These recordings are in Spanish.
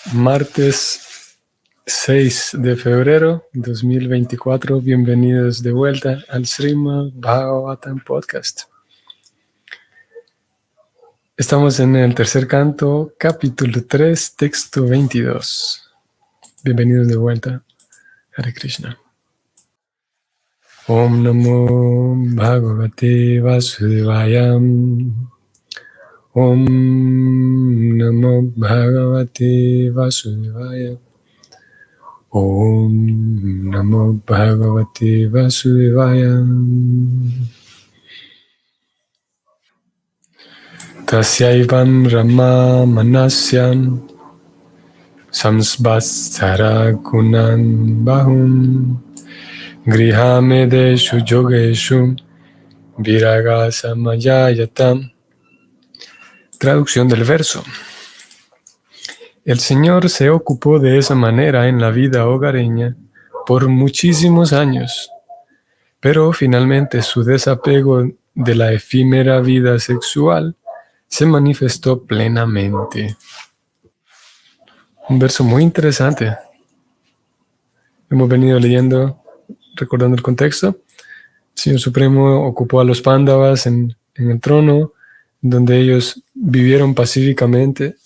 Martes 6 de febrero 2024. Bienvenidos de vuelta al Srimad Bhagavatam Podcast. Estamos en el tercer canto, capítulo 3, texto 22. Bienvenidos de vuelta. Hare Krishna. Om Namo Bhagavate Vasudevaya. Om Namo Bhagavate Vasudevaya. Om Namo Bhagavate Vasudevaya. Tasyaivam Rama Manasyam Samsvatsara Gunan Bahum Grihamedeshu Yogeshu Viraga Samayayatam. Traducción del verso. El Señor se ocupó de esa manera en la vida hogareña por muchísimos años, pero finalmente su desapego de la efímera vida sexual se manifestó plenamente. Un verso muy interesante. Hemos venido leyendo, recordando el contexto. El Señor Supremo ocupó a los Pándavas en el trono, donde ellos vivieron pacíficamente,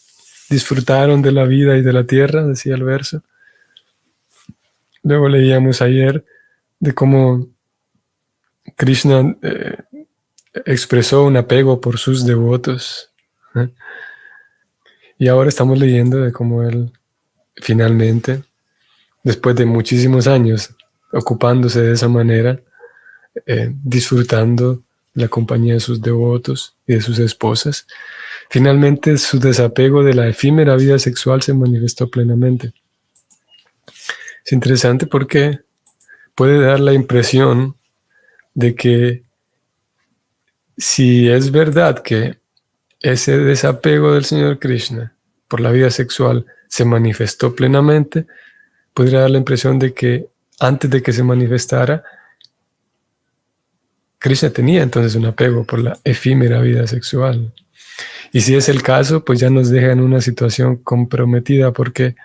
disfrutaron de la vida y de la tierra, decía el verso. Luego leíamos ayer de cómo Krishna expresó un apego por sus devotos. Y ahora estamos leyendo de cómo él finalmente, después de muchísimos años ocupándose de esa manera, disfrutando la compañía de sus devotos y de sus esposas, finalmente su desapego de la efímera vida sexual se manifestó plenamente. Es interesante porque puede dar la impresión de que si es verdad que ese desapego del Señor Krishna por la vida sexual se manifestó plenamente, podría dar la impresión de que antes de que se manifestara, Krishna tenía entonces un apego por la efímera vida sexual. Y si es el caso, pues ya nos deja en una situación comprometida, porque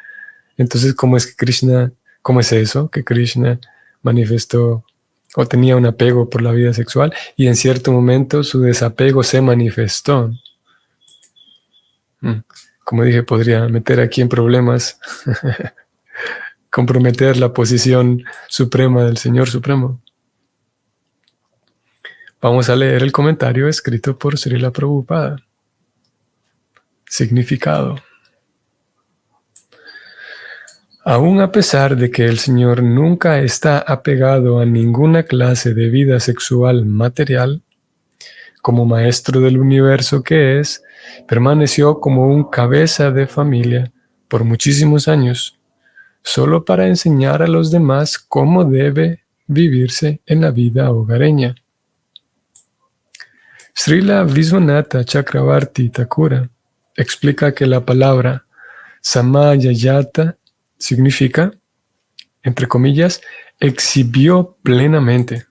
entonces, ¿cómo es eso? Que Krishna manifestó o tenía un apego por la vida sexual y en cierto momento su desapego se manifestó. Como dije, podría meter aquí en problemas, comprometer la posición suprema del Señor Supremo. Vamos a leer el comentario escrito por Srila Prabhupada. Significado. Aún a pesar de que el Señor nunca está apegado a ninguna clase de vida sexual material, como maestro del universo que es, permaneció como un cabeza de familia por muchísimos años, solo para enseñar a los demás cómo debe vivirse en la vida hogareña. Srila Viswanatha Chakravarti Thakura explica que la palabra Samayayata significa, entre comillas, exhibió plenamente.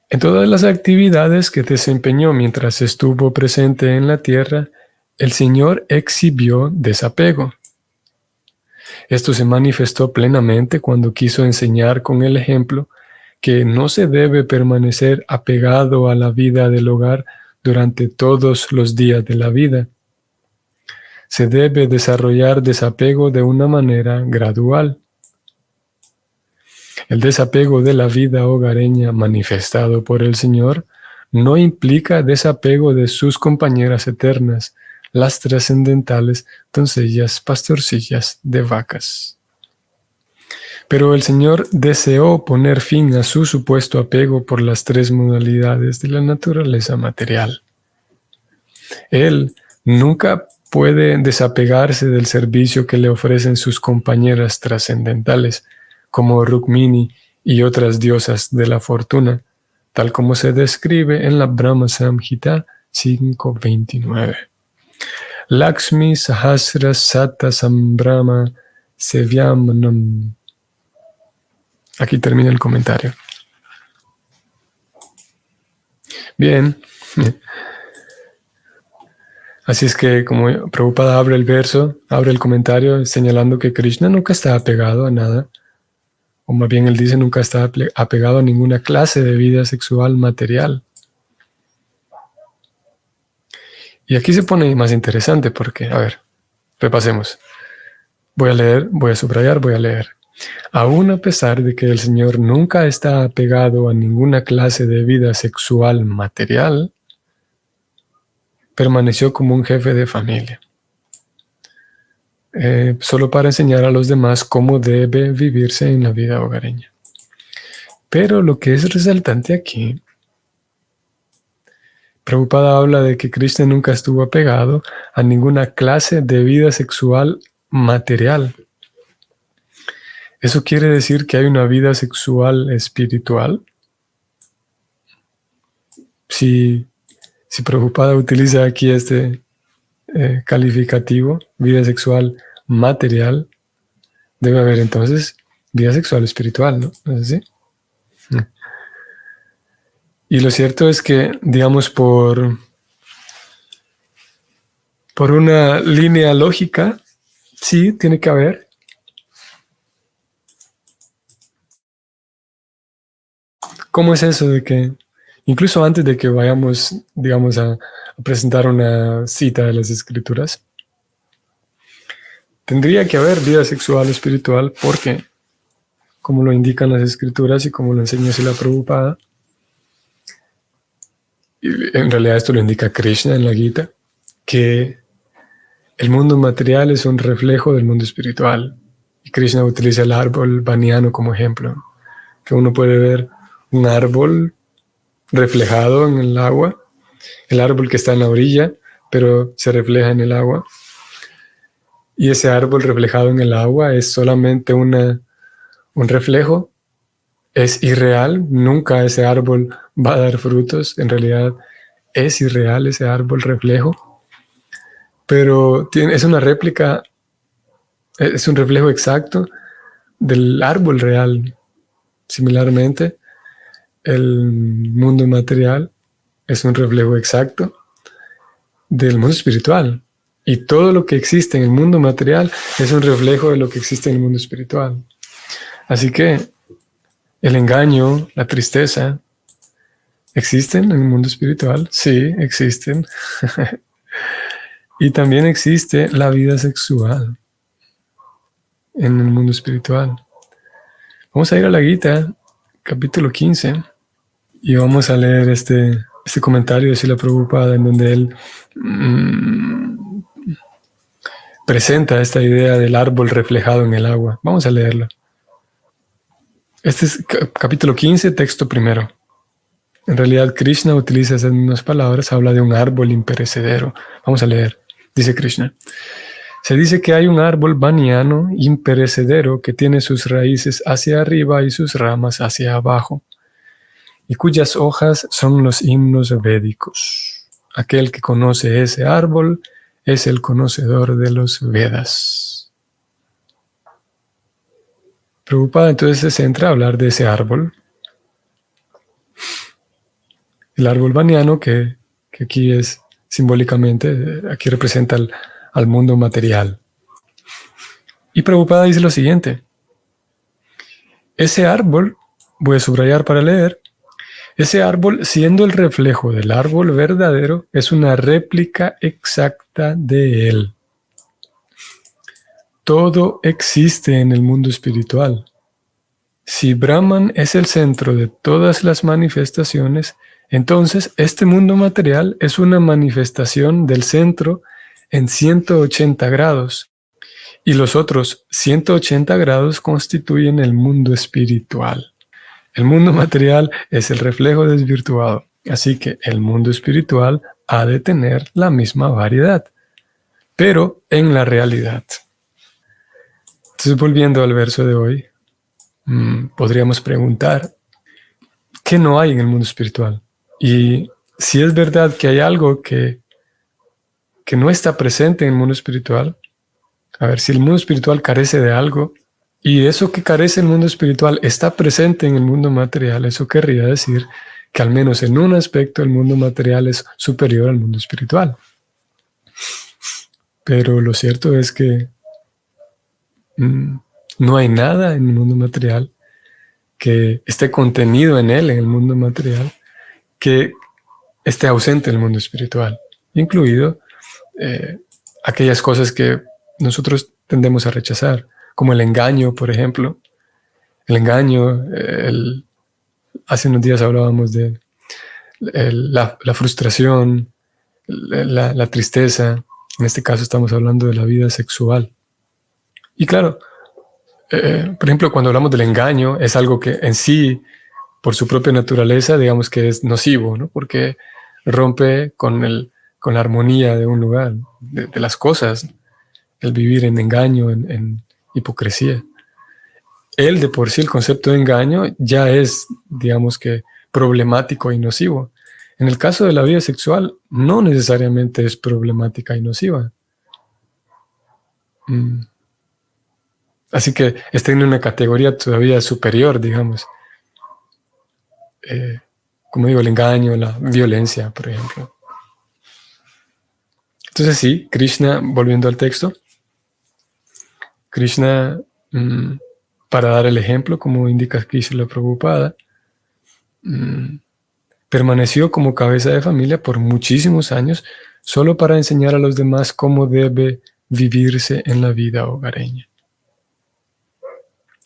En todas las actividades que desempeñó mientras estuvo presente en la tierra, el Señor exhibió desapego. Esto se manifestó plenamente cuando quiso enseñar con el ejemplo que no se debe permanecer apegado a la vida del hogar durante todos los días de la vida. Se debe desarrollar desapego de una manera gradual. El desapego de la vida hogareña manifestado por el Señor no implica desapego de sus compañeras eternas, las trascendentales doncellas pastorcillas de vacas. Pero el Señor deseó poner fin a su supuesto apego por las tres modalidades de la naturaleza material. Él nunca puede desapegarse del servicio que le ofrecen sus compañeras trascendentales, como Rukmini y otras diosas de la fortuna, tal como se describe en la Brahma Samhita 5.29. Lakshmi Sahasra Sata Sambrama Sevyamanam. Aquí termina el comentario. Bien. Así es que, como Prabhupada abre el verso, abre el comentario señalando que Krishna nunca está apegado a nada, o más bien él dice nunca está apegado a ninguna clase de vida sexual material. Y aquí se pone más interesante porque, a ver, repasemos. Voy a leer, voy a subrayar, voy a leer. Aún a pesar de que el Señor nunca está apegado a ninguna clase de vida sexual material, permaneció como un jefe de familia, solo para enseñar a los demás cómo debe vivirse en la vida hogareña. Pero lo que es resaltante aquí, Prabhupada habla de que Krishna nunca estuvo apegado a ninguna clase de vida sexual material. ¿Eso quiere decir que hay una vida sexual espiritual? Si Prabhupada utiliza aquí este calificativo, vida sexual material, debe haber entonces vida sexual espiritual, ¿no? ¿No es así? Y lo cierto es que, digamos, por una línea lógica, sí, tiene que haber. ¿Cómo es eso de que, incluso antes de que vayamos, digamos, a presentar una cita de las Escrituras, tendría que haber vida sexual espiritual porque, como lo indican las Escrituras y como lo enseña Srila Prabhupada, y en realidad esto lo indica Krishna en la Gita, que el mundo material es un reflejo del mundo espiritual. Y Krishna utiliza el árbol baniano como ejemplo, que uno puede ver un árbol reflejado en el agua, el árbol que está en la orilla, pero se refleja en el agua. Y ese árbol reflejado en el agua es solamente un reflejo, es irreal, nunca ese árbol va a dar frutos, en realidad es irreal ese árbol reflejo, pero es una réplica, es un reflejo exacto del árbol real. Similarmente, el mundo material es un reflejo exacto del mundo espiritual. Y todo lo que existe en el mundo material es un reflejo de lo que existe en el mundo espiritual. Así que el engaño, la tristeza, ¿existen en el mundo espiritual? Sí, existen. Y también existe la vida sexual en el mundo espiritual. Vamos a ir a la Gita, capítulo 15, y vamos a leer este comentario de Srila Prabhupada en donde él presenta esta idea del árbol reflejado en el agua. Vamos a leerlo. Este es capítulo 15, texto primero. En realidad, Krishna utiliza esas mismas palabras, habla de un árbol imperecedero. Vamos a leer. Dice Krishna. Se dice que hay un árbol baniano imperecedero que tiene sus raíces hacia arriba y sus ramas hacia abajo, y cuyas hojas son los himnos védicos. Aquel que conoce ese árbol es el conocedor de los Vedas. Prabhupada entonces se centra a hablar de ese árbol. El árbol baniano que aquí es simbólicamente, aquí representa al mundo material. Y Prabhupada dice lo siguiente. Ese árbol, voy a subrayar para leer, ese árbol, siendo el reflejo del árbol verdadero, es una réplica exacta de él. Todo existe en el mundo espiritual. Si Brahman es el centro de todas las manifestaciones, entonces este mundo material es una manifestación del centro en 180 grados, y los otros 180 grados constituyen el mundo espiritual. El mundo material es el reflejo desvirtuado, así que el mundo espiritual ha de tener la misma variedad, pero en la realidad. Entonces, volviendo al verso de hoy, podríamos preguntar, ¿qué no hay en el mundo espiritual? Y si es verdad que hay algo que no está presente en el mundo espiritual, a ver, si el mundo espiritual carece de algo, y eso que carece el mundo espiritual está presente en el mundo material, eso querría decir que al menos en un aspecto el mundo material es superior al mundo espiritual. pero lo cierto es que no hay nada en el mundo material que esté contenido en él, en el mundo material, que esté ausente en el mundo espiritual, incluido aquellas cosas que nosotros tendemos a rechazar, como el engaño, por ejemplo. El engaño, hace unos días hablábamos de la frustración, la tristeza. En este caso estamos hablando de la vida sexual. Y claro, por ejemplo, cuando hablamos del engaño, es algo que en sí, por su propia naturaleza, digamos que es nocivo, ¿no? Porque rompe con la armonía de un lugar, de las cosas, el vivir en engaño, en hipocresía. Él de por sí, el concepto de engaño ya es, digamos que, problemático y nocivo. En el caso de la vida sexual, no necesariamente es problemática y nociva. Así que está en una categoría todavía superior, digamos. Como digo, el engaño, la violencia, por ejemplo. Entonces sí, Krishna, volviendo al texto, Krishna, para dar el ejemplo, como indica aquí Srila Prabhupada, permaneció como cabeza de familia por muchísimos años, solo para enseñar a los demás cómo debe vivirse en la vida hogareña.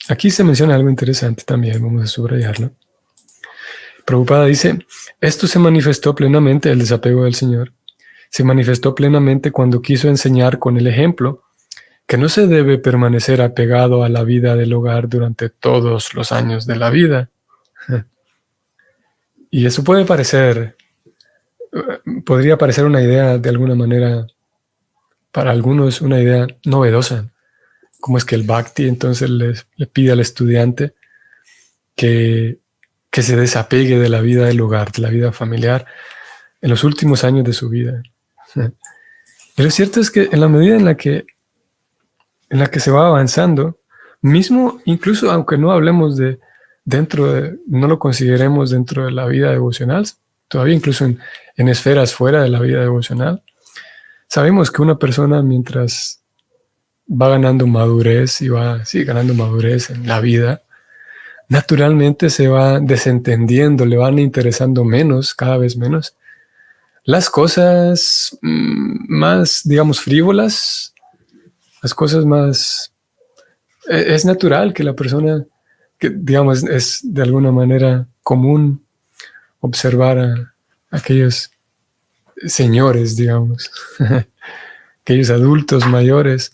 Aquí se menciona algo interesante también, vamos a subrayarlo. Prabhupada dice, esto se manifestó plenamente, el desapego del Señor, se manifestó plenamente cuando quiso enseñar con el ejemplo que no se debe permanecer apegado a la vida del hogar durante todos los años de la vida. Y eso podría parecer una idea de alguna manera, para algunos una idea novedosa. ¿Cómo es que el Bhakti entonces le pide al estudiante que se desapegue de la vida del hogar, de la vida familiar, en los últimos años de su vida? Pero lo cierto es que en la medida en la que se va avanzando, mismo incluso aunque no hablemos no lo consideremos dentro de la vida devocional, todavía incluso en esferas fuera de la vida devocional, sabemos que una persona mientras va ganando madurez y va ganando madurez en la vida, naturalmente se va desentendiendo, le van interesando menos, cada vez menos, las cosas más, digamos, frívolas, las cosas más... Es natural que la persona, que digamos, es de alguna manera común observar a aquellos señores, digamos, aquellos adultos mayores,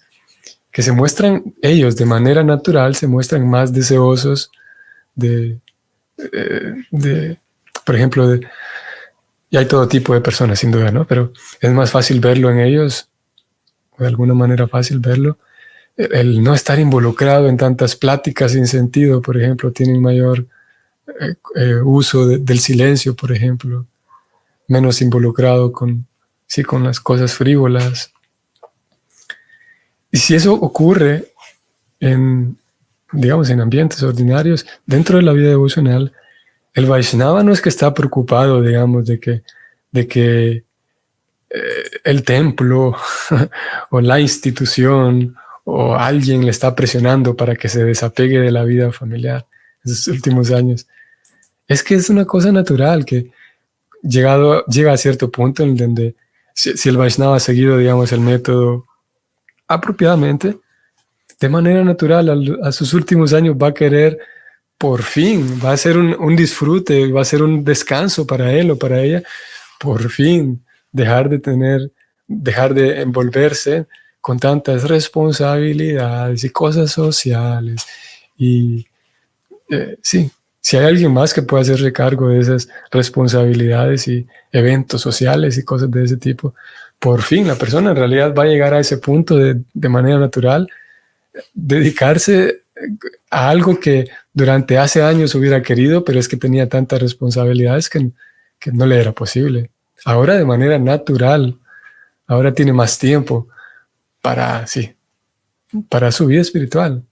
que se muestran, ellos de manera natural, se muestran más deseosos por ejemplo, y hay todo tipo de personas, sin duda, ¿no? Pero es más fácil verlo en ellos, de alguna manera fácil verlo, el no estar involucrado en tantas pláticas sin sentido, por ejemplo, tienen mayor uso del silencio, por ejemplo, menos involucrado con las cosas frívolas. Y si eso ocurre digamos, en ambientes ordinarios, dentro de la vida devocional, el Vaishnava no es que está preocupado, digamos, de que el templo o la institución o alguien le está presionando para que se desapegue de la vida familiar en sus últimos años. Es que es una cosa natural que llega a cierto punto en donde si el Vaishnava ha seguido, digamos, el método apropiadamente, de manera natural a sus últimos años va a querer, por fin, va a ser un disfrute, va a ser un descanso para él o para ella, por fin dejar de envolverse con tantas responsabilidades y cosas sociales. Y si hay alguien más que pueda hacerse cargo de esas responsabilidades y eventos sociales y cosas de ese tipo, por fin la persona en realidad va a llegar a ese punto de manera natural, dedicarse a algo que durante hace años hubiera querido, pero es que tenía tantas responsabilidades que no le era posible. Ahora de manera natural, ahora tiene más tiempo para su vida espiritual.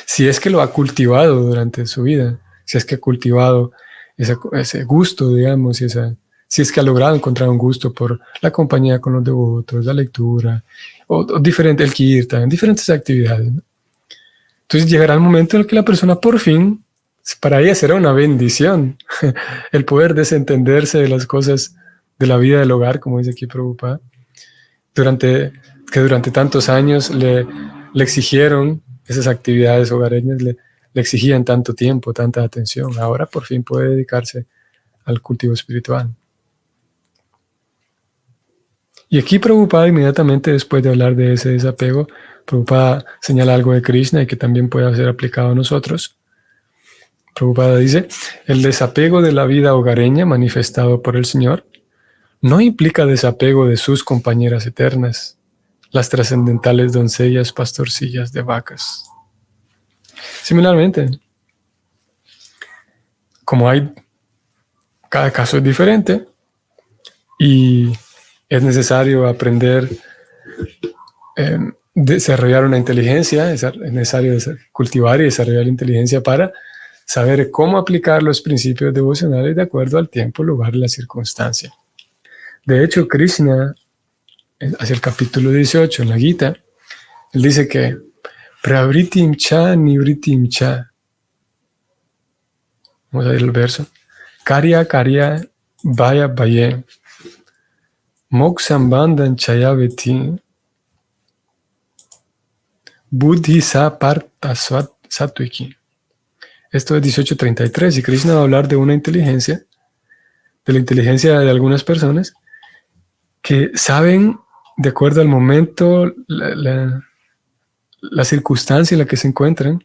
Si es que lo ha cultivado durante su vida, si es que ha cultivado ese gusto, digamos, y esa si es que ha logrado encontrar un gusto por la compañía con los devotos, la lectura, o diferente, el kirtan, diferentes actividades, ¿no? Entonces llegará el momento en el que la persona por fin, para ella será una bendición el poder desentenderse de las cosas de la vida del hogar, como dice aquí Prabhupada, que durante tantos años le exigieron esas actividades hogareñas, le exigían tanto tiempo, tanta atención. Ahora por fin puede dedicarse al cultivo espiritual. Y aquí Prabhupada, inmediatamente después de hablar de ese desapego, Prabhupada señala algo de Krishna y que también puede ser aplicado a nosotros. Prabhupada dice, el desapego de la vida hogareña manifestado por el Señor no implica desapego de sus compañeras eternas, las trascendentales doncellas pastorcillas de vacas. Similarmente, como cada caso es diferente y es necesario aprender, desarrollar una inteligencia, es necesario cultivar y desarrollar la inteligencia para saber cómo aplicar los principios devocionales de acuerdo al tiempo, lugar y la circunstancia. De hecho, Krishna, hacia el capítulo 18 en la Gita, él dice que pravritim cha nivritim cha. Vamos a ver el verso. Karya karya vaya vaye. Moksham bandhan chayaveti. Buddhi sa parta sattviki. Esto es 18:33 y Krishna va a hablar de una inteligencia, de la inteligencia de algunas personas que saben, de acuerdo al momento, la circunstancia en la que se encuentran,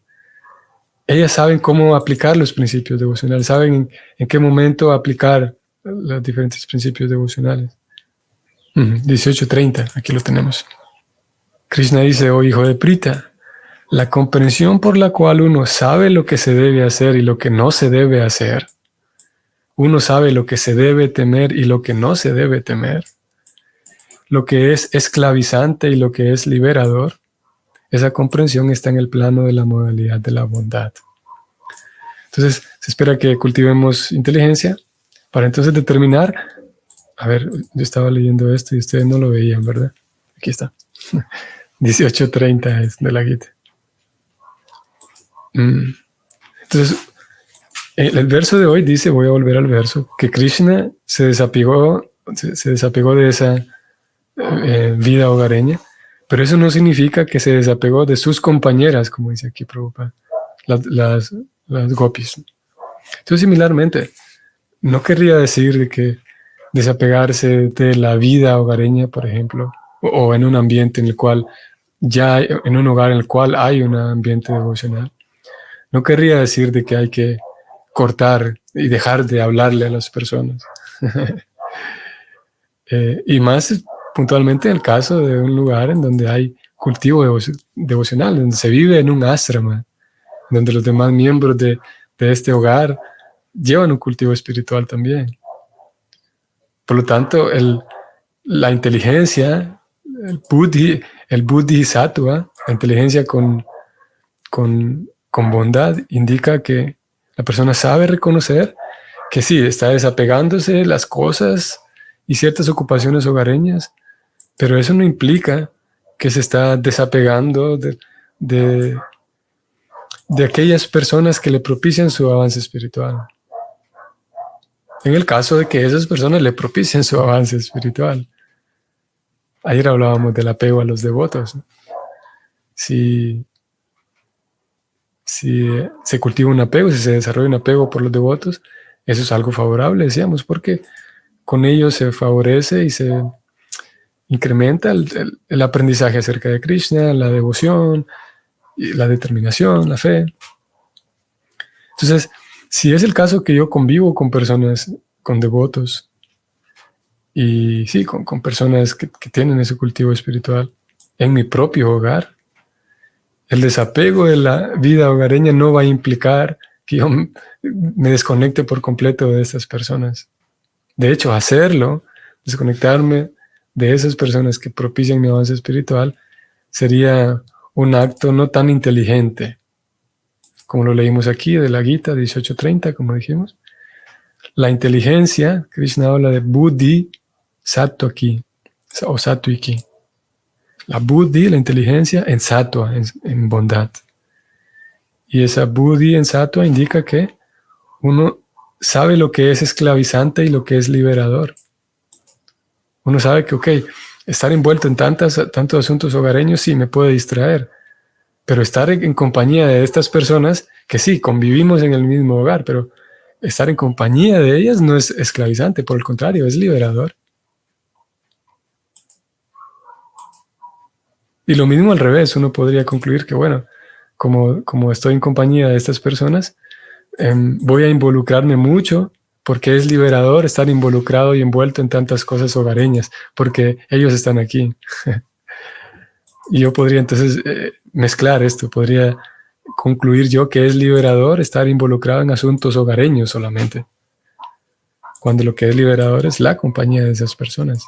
ellas saben cómo aplicar los principios devocionales, saben en qué momento aplicar los diferentes principios devocionales. 18:30, aquí lo tenemos. Krishna dice, oh hijo de Prita, la comprensión por la cual uno sabe lo que se debe hacer y lo que no se debe hacer, uno sabe lo que se debe temer y lo que no se debe temer, lo que es esclavizante y lo que es liberador, esa comprensión está en el plano de la modalidad de la bondad. Entonces, se espera que cultivemos inteligencia para entonces determinar, a ver, yo estaba leyendo esto y ustedes no lo veían, ¿verdad? Aquí está. 18:30 es de la Gita. Entonces, el verso de hoy dice, voy a volver al verso, que Krishna se desapegó de esa vida hogareña, pero eso no significa que se desapegó de sus compañeras, como dice aquí Prabhupada, las gopis. Entonces, similarmente, no querría decir de que desapegarse de la vida hogareña, por ejemplo, o en un ambiente en el cual en un hogar en el cual hay un ambiente devocional. No querría decir de que hay que cortar y dejar de hablarle a las personas. Y más puntualmente en el caso de un lugar en donde hay cultivo devocional, donde se vive en un ashrama, donde los demás miembros de este hogar llevan un cultivo espiritual también. Por lo tanto, la inteligencia, el buddhi sattva, la inteligencia con bondad, indica que la persona sabe reconocer que sí, está desapegándose de las cosas y ciertas ocupaciones hogareñas, pero eso no implica que se está desapegando de aquellas personas que le propician su avance espiritual. En el caso de que esas personas le propicien su avance espiritual. Ayer hablábamos del apego a los devotos, ¿no? Si se cultiva un apego, si se desarrolla un apego por los devotos, eso es algo favorable, decíamos, porque con ello se favorece y se incrementa el aprendizaje acerca de Krishna, la devoción, la determinación, la fe. Entonces, si es el caso que yo convivo con personas, con devotos, y sí, con personas que tienen ese cultivo espiritual en mi propio hogar, el desapego de la vida hogareña no va a implicar que yo me desconecte por completo de estas personas. De hecho, hacerlo, desconectarme de esas personas que propician mi avance espiritual, sería un acto no tan inteligente, como lo leímos aquí de la Gita 18:30, como dijimos. la inteligencia, Krishna habla de buddhi sattva-ki, o sattva-ki. La buddhi, la inteligencia, en sattva, en bondad. Y esa buddhi en sattva indica que uno sabe lo que es esclavizante y lo que es liberador. Uno sabe que, ok, estar envuelto en tantos asuntos hogareños sí me puede distraer, pero estar en compañía de estas personas, que sí, convivimos en el mismo hogar, pero estar en compañía de ellas no es esclavizante, por el contrario, es liberador. Y lo mismo al revés, uno podría concluir que, bueno, como estoy en compañía de estas personas, voy a involucrarme mucho porque es liberador estar involucrado y envuelto en tantas cosas hogareñas, porque ellos están aquí. Y yo podría entonces mezclar esto, podría concluir yo que es liberador estar involucrado en asuntos hogareños solamente, cuando lo que es liberador es la compañía de esas personas.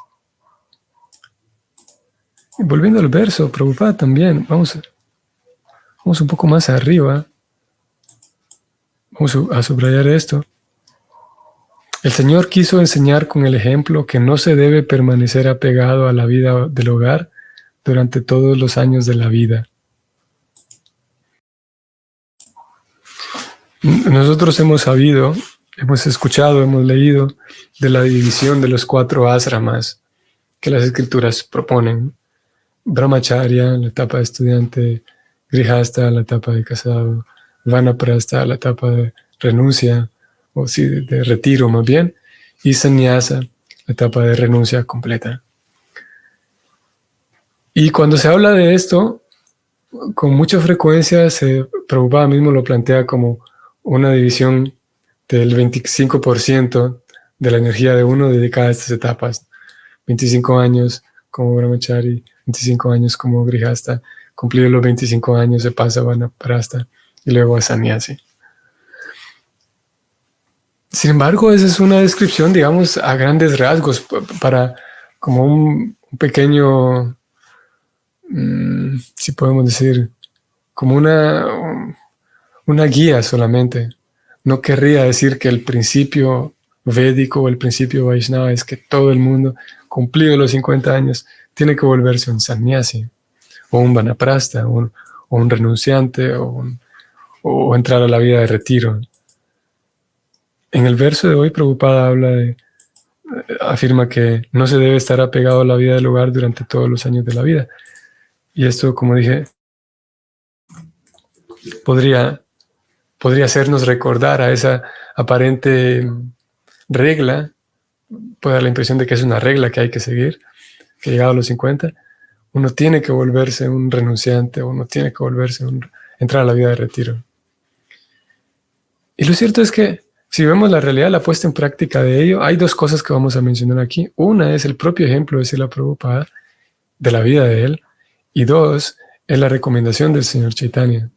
Y volviendo al verso, Prabhupada también, vamos un poco más arriba, vamos a subrayar esto. El Señor quiso enseñar con el ejemplo que no se debe permanecer apegado a la vida del hogar durante todos los años de la vida. Nosotros hemos sabido, hemos escuchado, hemos leído de la división de los 4 ashramas que las escrituras proponen. Brahmacharya, la etapa de estudiante; Grihastha, la etapa de casado; Vanaprastha, la etapa de renuncia, o sí, de retiro más bien; y Sannyasa, la etapa de renuncia completa. Y cuando se habla de esto, con mucha frecuencia Prabhupada mismo lo plantea como una división del 25% de la energía de uno dedicada a estas etapas. 25 años como Brahmachari, 25 años como Grihastha, cumplidos los 25 años se pasa a Vanaprastha y luego a Sannyasi. Sin embargo, esa es una descripción, digamos, a grandes rasgos, para como un pequeño, si podemos decir, como una guía solamente. No querría decir que el principio védico o el principio Vaishnava es que todo el mundo, cumplido los 50 años, tiene que volverse un sannyasi, o un vanaprastha, o un renunciante, o entrar a la vida de retiro. En el verso de hoy, Prabhupada afirma que no se debe estar apegado a la vida del hogar durante todos los años de la vida. Y esto, como dije, podría hacernos recordar a esa aparente regla, puede dar la impresión de que es una regla que hay que seguir, que llegado a los 50, uno tiene que volverse un renunciante, uno tiene que entrar a la vida de retiro. Y lo cierto es que si vemos la realidad, la puesta en práctica de ello, hay 2 cosas que vamos a mencionar aquí. Una es el propio ejemplo de Srila Prabhupada, de la vida de él, y 2 es la recomendación del Señor Chaitanya.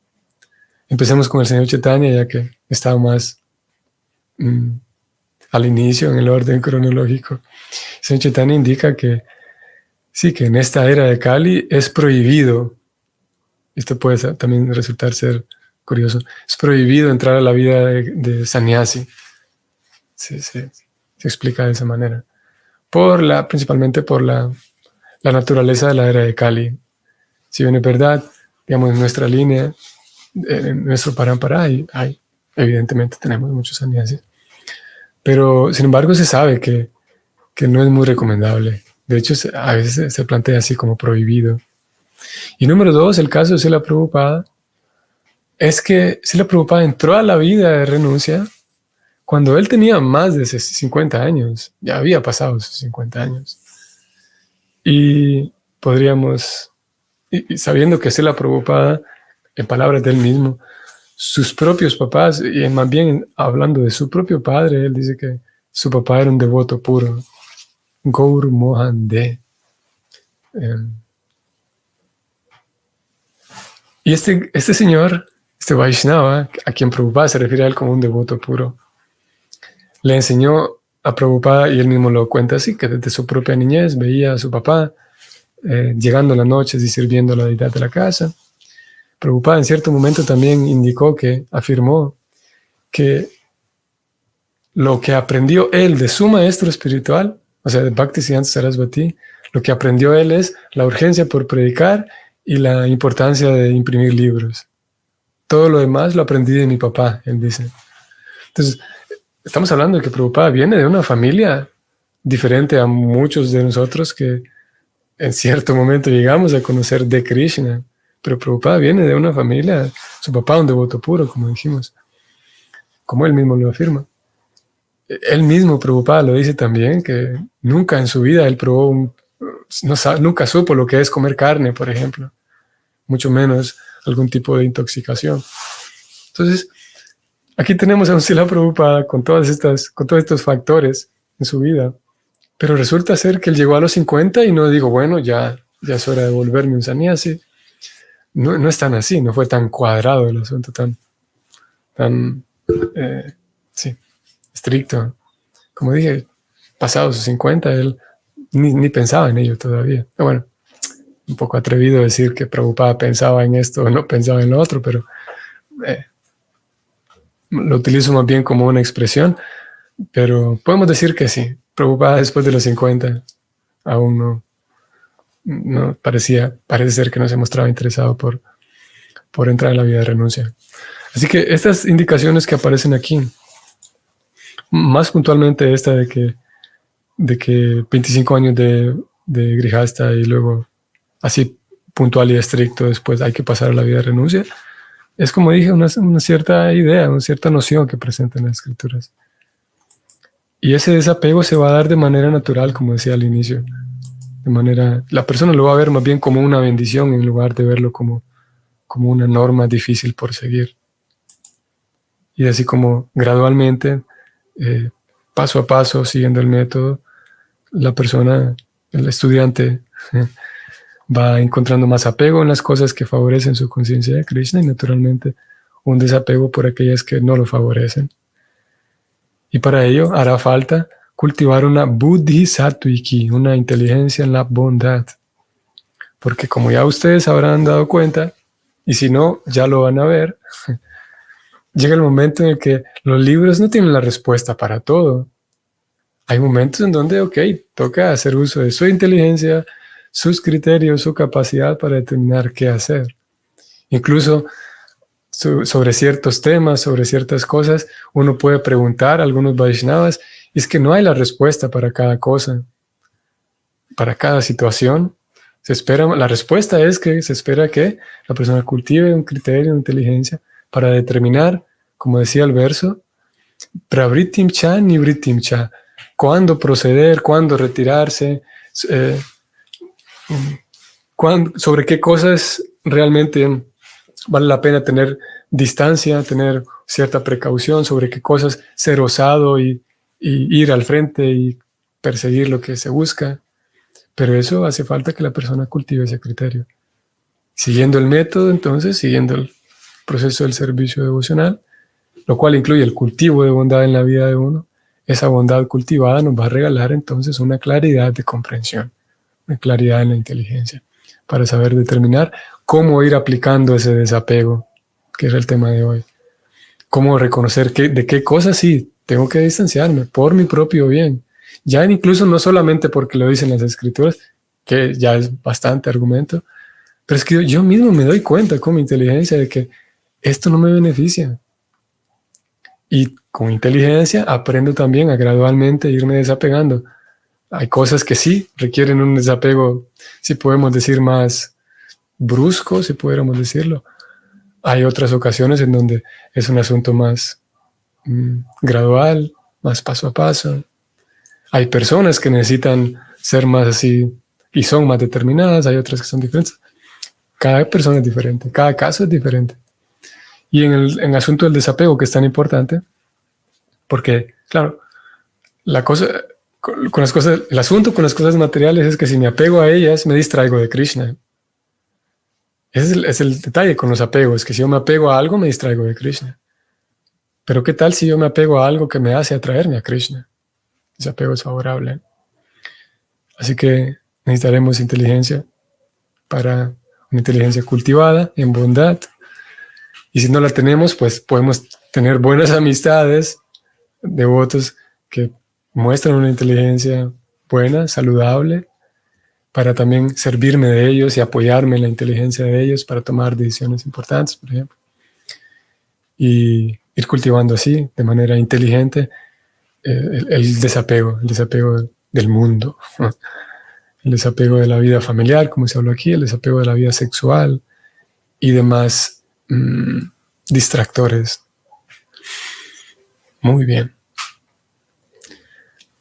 Empecemos con el Señor Chaitanya, ya que está más al inicio en el orden cronológico. El Señor Chaitanya indica que sí, que en esta era de Kali es prohibido, esto puede también resultar ser curioso, es prohibido entrar a la vida de sannyasi. Se explica de esa manera. Principalmente por la naturaleza de la era de Kali. Si bien es verdad, digamos, en nuestra línea, en nuestro parampara, evidentemente tenemos muchos sannyasis. Pero, sin embargo, se sabe que no es muy recomendable. De hecho, a veces se plantea así como prohibido. Y número 2, el caso de Srila Prabhupada, es que Srila Prabhupada entró a la vida de renuncia cuando él tenía más de 50 años. Ya había pasado sus 50 años. Y podríamos, y sabiendo que Srila Prabhupada, en palabras de él mismo, sus propios papás, y más bien hablando de su propio padre, él dice que su papá era un devoto puro, Gaur Mohan De. Y este señor, este Vaishnava, a quien Prabhupada se refiere a él como un devoto puro, le enseñó a Prabhupada, y él mismo lo cuenta así, que desde su propia niñez veía a su papá llegando en las noches y sirviendo a la deidad de la casa. Prabhupada en cierto momento también afirmó que lo que aprendió él de su maestro espiritual, o sea, de Bhaktisiddhanta Sarasvati, lo que aprendió él es la urgencia por predicar y la importancia de imprimir libros. Todo lo demás lo aprendí de mi papá, él dice. Entonces, estamos hablando de que Prabhupada viene de una familia diferente a muchos de nosotros que en cierto momento llegamos a conocer de Krishna, pero Prabhupada viene de una familia, su papá un devoto puro, como dijimos, como él mismo lo afirma. Él mismo, Prabhupada, lo dice también, que nunca en su vida él probó nunca supo lo que es comer carne, por ejemplo, mucho menos algún tipo de intoxicación. Entonces, aquí tenemos a un Srila Prabhupada con todos estos factores en su vida, pero resulta ser que él llegó a los 50 y no digo, bueno, ya es hora de volverme un sannyasi. No es tan así, no fue tan cuadrado el asunto, tan sí, estricto. Como dije, pasados sus 50, él ni pensaba en ello todavía. Bueno, un poco atrevido decir que Prabhupada pensaba en esto o no pensaba en lo otro, pero lo utilizo más bien como una expresión, pero podemos decir que sí. Prabhupada después de los 50 aún no parece ser que no se mostraba interesado por entrar en la vida de renuncia. Así que estas indicaciones que aparecen aquí, más puntualmente esta de que 25 años de Grihasta y luego así puntual y estricto después hay que pasar a la vida de renuncia, es como dije, una cierta idea, una cierta noción que presentan las escrituras. Y ese desapego se va a dar de manera natural, como decía al inicio. La persona lo va a ver más bien como una bendición en lugar de verlo como una norma difícil por seguir. Y así como gradualmente, paso a paso, siguiendo el método, la persona, el estudiante, va encontrando más apego en las cosas que favorecen su conciencia de Krishna y naturalmente un desapego por aquellas que no lo favorecen. Y para ello hará falta cultivar una buddhi sattviki, una inteligencia en la bondad. Porque como ya ustedes habrán dado cuenta, y si no, ya lo van a ver, llega el momento en el que los libros no tienen la respuesta para todo. Hay momentos en donde, toca hacer uso de su inteligencia, sus criterios, su capacidad para determinar qué hacer. Incluso sobre ciertos temas, sobre ciertas cosas, uno puede preguntar a algunos Vaishnavas, y es que no hay la respuesta para cada cosa, para cada situación. La respuesta es que se espera que la persona cultive un criterio, una inteligencia, para determinar, como decía el verso, pravritim cha, nivritim cha, cuándo proceder, cuándo retirarse, sobre qué cosas realmente vale la pena tener distancia, tener cierta precaución, sobre qué cosas ser osado y ir al frente y perseguir lo que se busca. Pero eso hace falta que la persona cultive ese criterio. Siguiendo el método, entonces, siguiendo el proceso del servicio devocional, lo cual incluye el cultivo de bondad en la vida de uno, esa bondad cultivada nos va a regalar entonces una claridad de comprensión, una claridad en la inteligencia, para saber determinar cómo ir aplicando ese desapego, que es el tema de hoy. Cómo reconocer de qué cosas sí tengo que distanciarme por mi propio bien. Ya incluso no solamente porque lo dicen las escrituras, que ya es bastante argumento, pero es que yo mismo me doy cuenta con mi inteligencia de que esto no me beneficia. Y con inteligencia aprendo también a gradualmente irme desapegando. Hay cosas que sí requieren un desapego, si podemos decir, más brusco, si pudiéramos decirlo. Hay otras ocasiones en donde es un asunto más gradual, más paso a paso. Hay personas que necesitan ser más así y son más determinadas, hay otras que son diferentes. Cada persona es diferente, cada caso es diferente. Y en el asunto del desapego, que es tan importante, porque, claro, el asunto con las cosas materiales es que si me apego a ellas, me distraigo de Krishna. Ese es el detalle con los apegos, que si yo me apego a algo, me distraigo de Krishna. Pero ¿qué tal si yo me apego a algo que me hace atraerme a Krishna? Ese apego es favorable. Así que necesitaremos inteligencia una inteligencia cultivada en bondad. Y si no la tenemos, pues podemos tener buenas amistades devotos que muestran una inteligencia buena, saludable, para también servirme de ellos y apoyarme en la inteligencia de ellos para tomar decisiones importantes, por ejemplo. Y ir cultivando así, de manera inteligente, el desapego del mundo, ¿no? El desapego de la vida familiar, como se habló aquí, el desapego de la vida sexual y demás distractores. Muy bien.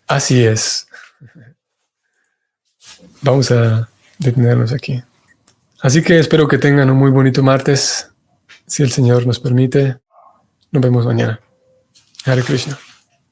Así es. Vamos a detenernos aquí. Así que espero que tengan un muy bonito martes. Si el Señor nos permite, nos vemos mañana. Hare Krishna.